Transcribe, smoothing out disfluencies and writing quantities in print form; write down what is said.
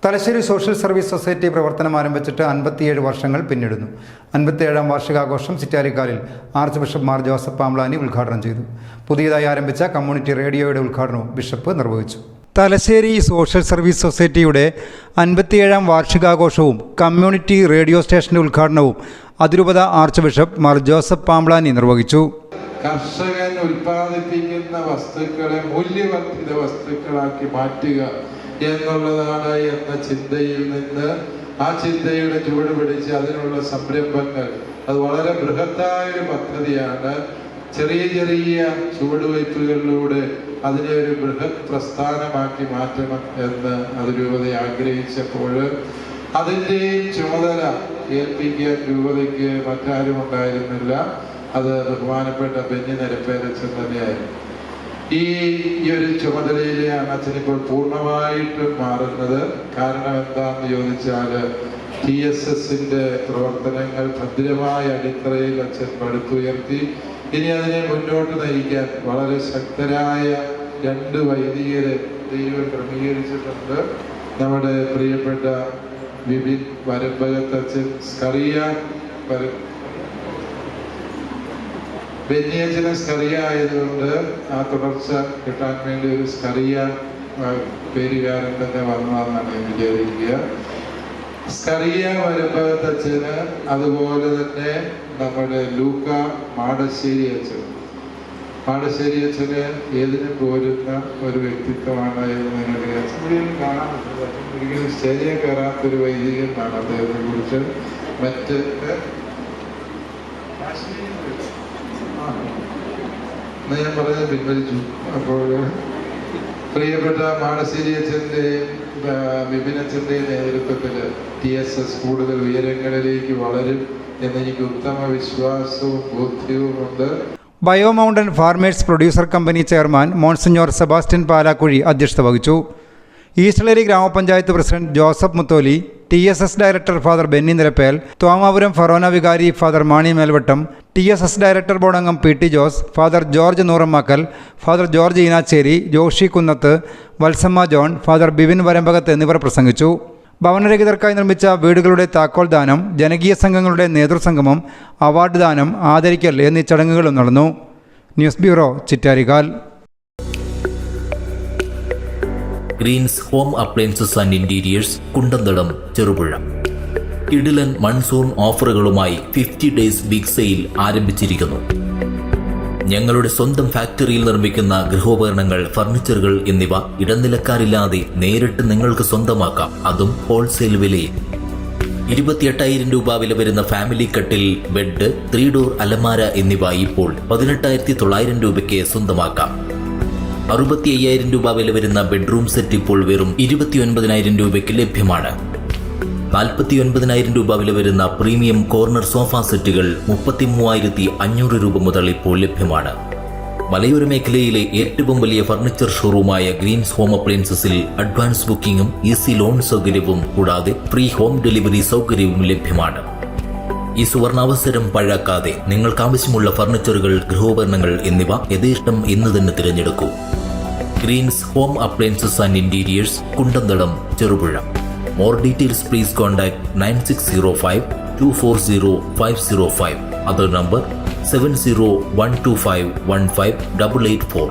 Thalassery social service society പ്രവർത്തനം ആരംഭിച്ചിട്ട് 57 വർഷങ്ങൾ പിന്നിടുന്നു. 57ാം വാർഷികാഘോഷം ചിറ്റാരിക്കാലിൽ ആർച്ച് ബിഷപ്പ് മാർ ജോസഫ് പാംബ്ലാനി ഉദ്ഘാടനം ചെയ്തു. പുതിയതായി ആരംഭിച്ച കമ്മ്യൂണിറ്റി റേഡിയോയുടെ ഉദ്ഘാടനവും ബിഷപ്പ് നിർവഹിച്ചു. തലശ്ശേരി സോഷ്യൽ സർവീസ് സൊസൈറ്റിയുടെ 57ാം വാർഷികാഘോഷവും കമ്മ്യൂണിറ്റി റേഡിയോ സ്റ്റേഷന്റെ ഉദ്ഘാടനവും അതിരൂപത ആർച്ച് ബിഷപ്പ് മാർ ജോസഫ് പാംബ്ലാനി നിർവഹിച്ചു. കർഷകൻ ഉൽപ്പാദിപ്പിക്കുന്ന വസ്തുക്കളെ മൂല്യവർദ്ധിത വസ്തുക്കളാക്കി മാറ്റുക എന്നുള്ളതാണ് എന്ന ചിന്തയിൽ നിന്ന് ആ ചിന്തയുടെ ചുവട് പിടിച്ച് അതിനുള്ള സംരംഭങ്ങൾ, അത് വളരെ ബൃഹത്തായ ഒരു പദ്ധതിയാണ്. ചെറിയ ചെറിയ ചുവടുവയ്പ്പുകളിലൂടെ അതിനെ ഒരു ബൃഹത് പ്രസ്ഥാനമാക്കി മാറ്റണം എന്ന് അതിരൂപത ആഗ്രഹിച്ചപ്പോൾ അതിൻ്റെ ചുമതല ഏൽപ്പിക്കാൻ രൂപതയ്ക്ക് മറ്റാരും ഉണ്ടായിരുന്നില്ല. അത് ബഹുമാനപ്പെട്ട ബെന്നി നിരപ്പേരച്ചൻ തന്നെയായിരുന്നു. ഈ ഒരു ചുമതലയിലെയാണ് അച്ഛനിപ്പോൾ പൂർണ്ണമായിട്ടും മാറുന്നത്. കാരണം എന്താണെന്ന് ചോദിച്ചാൽ TSSന്റെ പ്രവർത്തനങ്ങൾ ഭദ്രമായ അടിത്തറയിൽ അച്ഛൻ പടുത്തുയർത്തി. ഇനി അതിനെ മുന്നോട്ട് നയിക്കാൻ വളരെ ശക്തരായ 2 വൈദികരെ ദൈവം ക്രമീകരിച്ചിട്ടുണ്ട്. നമ്മുടെ പ്രിയപ്പെട്ട വിപിൻ വരമ്പകത്തച്ഛൻ, സ്കറിയ ബെന്നിയച്ചന് സ്കറിയ ആയതുകൊണ്ട് ആ തുടർച്ച കിട്ടാൻ വേണ്ടി ഒരു സ്കറിയ പേരുകാരൻ തന്നെ വന്നതെന്നാണ് ഞാൻ വിചാരിക്കുക. സ്കറിയ വരമ്പകത്തച്ഛന്, അതുപോലെ തന്നെ നമ്മുടെ ലൂക്ക മാടശ്ശേരി അച്ഛന് ഏതിനും പോരുന്ന ഒരു വ്യക്തിത്വമാണ് എന്ന് നിങ്ങൾക്ക് അച്ഛനെയും കാണാൻ പറ്റും. ഒരിക്കലും സ്റ്റേജിൽ കയറാത്തൊരു വൈദികനാണ് അദ്ദേഹത്തെ കുറിച്ച്. മറ്റ് ഞാൻ പറഞ്ഞത് പിൻവലിച്ചു. അപ്പോൾ പ്രിയപ്പെട്ട മാടശ്ശേരി അച്ഛൻ്റെയും വിപിനച്ഛൻ്റെയും നേതൃത്വത്തിൽ TSS കൂടുതൽ ഉയരങ്ങളിലേക്ക് വളരും എന്നെനിക്ക് ഉത്തമ വിശ്വാസവും ബോധ്യവുമുണ്ട്. Bio mountain farmers producer company chairman monsignor Sebastian Palakuzhy അധ്യക്ഷത വഹിച്ചു. ഈസ്റ്റ്ലേരി ഗ്രാമപഞ്ചായത്ത് president Joseph Mutholi, TSS director father Benny Nirappel, Thomapuram forane വികാരി father Mani Melvattom, TSS director board അംഗം PT Jose, father George Nooramakkal, father George Eenacherry, Joshy Kunnath, Valsamma John, father Bivin Varambakath എന്നിവർ പ്രസംഗിച്ചു. ഭവനരഹിതർക്കായി നിർമ്മിച്ച വീടുകളുടെ താക്കോൽ ദാനം, ജനകീയ സംഘങ്ങളുടെ നേതൃസംഗമം, അവാർഡ് ദാനം, ആദരിക്കൽ എന്നീ ചടങ്ങുകളും നടന്നു. News bureau, Chittarikkal. Greens home appliances and interiors, Kundanthadam, Cherupuzha. കിടിലൻ മൺസൂൺ ഓഫറുകളുമായി 50 ഡേയ്സ് ബിഗ് സെയിൽ ആരംഭിച്ചിരിക്കുന്നു. ഞങ്ങളുടെ സ്വന്തം ഫാക്ടറിയിൽ നിർമ്മിക്കുന്ന ഗൃഹോപകരണങ്ങൾ, ഫർണിച്ചറുകൾ എന്നിവ ഇടനിലക്കാരില്ലാതെ നേരിട്ട് നിങ്ങൾക്ക് സ്വന്തമാക്കാം, അതും ഹോൾസെയിൽ വിലയിൽ. 28,000 രൂപ വില വരുന്ന ഫാമിലി കട്ടിൽ, ബെഡ്, 3 ഡോർ അലമാര എന്നിവ ഇപ്പോൾ 18,900 രൂപയ്ക്ക് സ്വന്തമാക്കാം. 65,000 രൂപ വില വരുന്ന ബെഡ്റൂം സെറ്റ് ഇപ്പോൾ വെറും 29,000 രൂപയ്ക്ക് ലഭ്യമാണ്. 49,000 രൂപ വില വരുന്ന പ്രീമിയം കോർണർ സോഫ സെറ്റുകൾ 33,500 രൂപ മുതൽ ഇപ്പോൾ ലഭ്യമാണ്. മലയോര മേഖലയിലെ ഏറ്റവും വലിയ ഫർണിച്ചർ ഷോറൂമായ ഗ്രീൻസ് ഹോം അപ്ലയൻസസിൽ അഡ്വാൻസ് ബുക്കിംഗും ഈസി ലോൺ സൗകര്യവും കൂടാതെ ഫ്രീ ഹോം ഡെലിവറി സൗകര്യവും ലഭ്യമാണ്. ഈ സുവർണാവസരം പഴാക്കാതെ നിങ്ങൾക്ക് ആവശ്യമുള്ള ഫർണിച്ചറുകൾ, ഗൃഹോപകരണങ്ങൾ എന്നിവ യഥേഷ്ടം ഇന്ന് തന്നെ തിരഞ്ഞെടുക്കൂ. Greens home appliances and interiors, Kundanthadam, Cherupuzha. More details please contact 9605 240 505. Other number 7012515884.